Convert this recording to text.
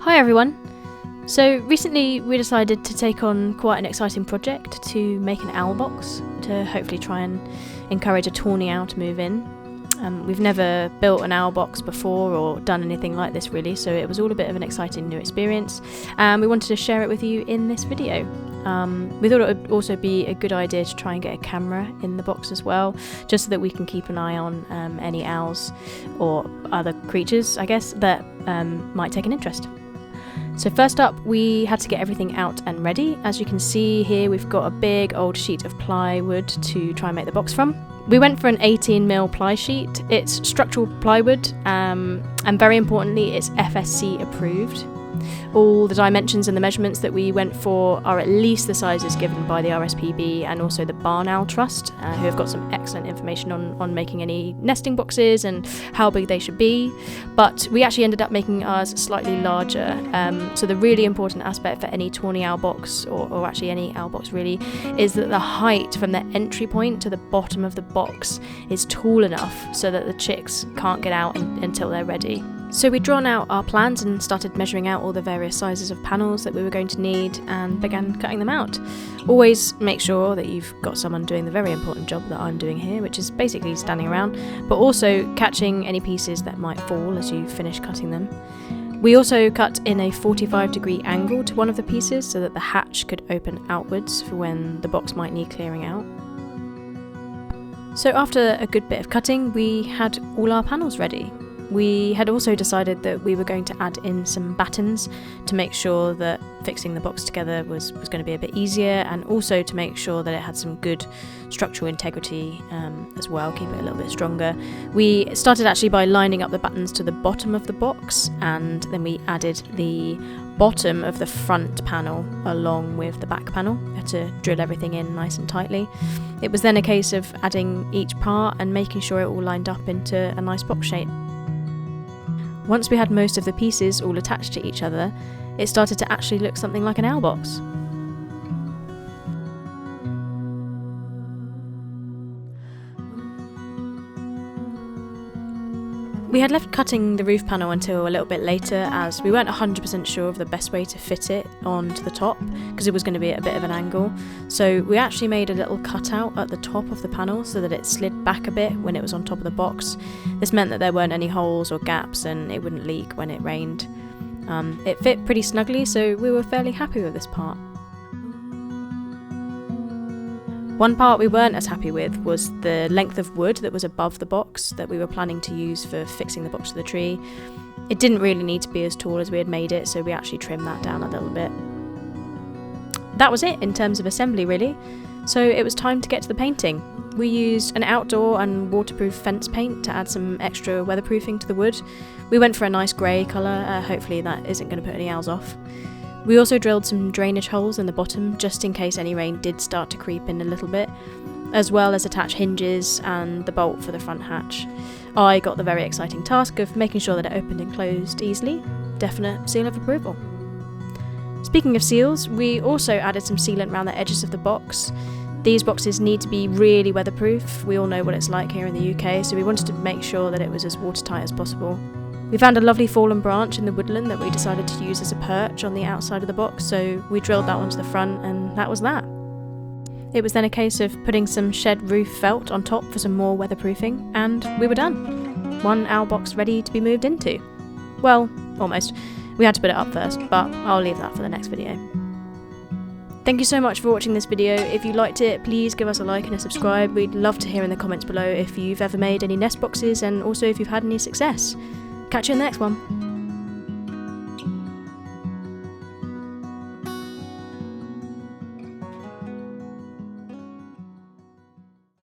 Hi everyone! So recently we decided to take on quite an exciting project to make an owl box to hopefully try and encourage a tawny owl to move in. We've never built an owl box before or done anything like this really, so it was all a bit of an exciting new experience and we wanted to share it with you in this video. We thought it would also be a good idea to try and get a camera in the box as well, just so that we can keep an eye on any owls or other creatures, I guess, that might take an interest. So first up, we had to get everything out and ready. As you can see here, we've got a big old sheet of plywood to try and make the box from. We went for an 18mm ply sheet. It's structural plywood, and very importantly, it's FSC approved. All the dimensions and the measurements that we went for are at least the sizes given by the RSPB and also the Barn Owl Trust, who have got some excellent information on making any nesting boxes and how big they should be. But we actually ended up making ours slightly larger. So the really important aspect for any tawny owl box, or actually any owl box really, is that the height from the entry point to the bottom of the box is tall enough so that the chicks can't get out until they're ready. So we'd drawn out our plans and started measuring out all the various sizes of panels that we were going to need and began cutting them out. Always make sure that you've got someone doing the very important job that I'm doing here, which is basically standing around, but also catching any pieces that might fall as you finish cutting them. We also cut in a 45-degree angle to one of the pieces so that the hatch could open outwards for when the box might need clearing out. So after a good bit of cutting, we had all our panels ready. We had also decided that we were going to add in some battens to make sure that fixing the box together was going to be a bit easier, and also to make sure that it had some good structural integrity as well, keep it a little bit stronger. We started actually by lining up the battens to the bottom of the box, and then we added the bottom of the front panel along with the back panel. We had to drill everything in nice and tightly. It was then a case of adding each part and making sure it all lined up into a nice box shape. Once we had most of the pieces all attached to each other, it started to actually look something like an owl box. We had left cutting the roof panel until a little bit later, as we weren't 100% sure of the best way to fit it onto the top, because it was going to be at a bit of an angle. So we actually made a little cutout at the top of the panel so that it slid back a bit when it was on top of the box. This meant that there weren't any holes or gaps and it wouldn't leak when it rained. It fit pretty snugly, so we were fairly happy with this part. One part we weren't as happy with was the length of wood that was above the box that we were planning to use for fixing the box to the tree. It didn't really need to be as tall as we had made it, so we actually trimmed that down a little bit. That was it in terms of assembly really, so it was time to get to the painting. We used an outdoor and waterproof fence paint to add some extra weatherproofing to the wood. We went for a nice grey colour, hopefully that isn't going to put any owls off. We also drilled some drainage holes in the bottom just in case any rain did start to creep in a little bit, as well as attach hinges and the bolt for the front hatch. I got the very exciting task of making sure that it opened and closed easily. Definite seal of approval. Speaking of seals, we also added some sealant around the edges of the box. These boxes need to be really weatherproof. We all know what it's like here in the UK, so we wanted to make sure that it was as watertight as possible. We found a lovely fallen branch in the woodland that we decided to use as a perch on the outside of the box, so we drilled that onto the front and that was that. It was then a case of putting some shed roof felt on top for some more weatherproofing, and we were done. One owl box ready to be moved into. Well, almost. We had to put it up first, but I'll leave that for the next video. Thank you so much for watching this video. If you liked it, please give us a like and a subscribe. We'd love to hear in the comments below if you've ever made any nest boxes and also if you've had any success. Catch you in the next one.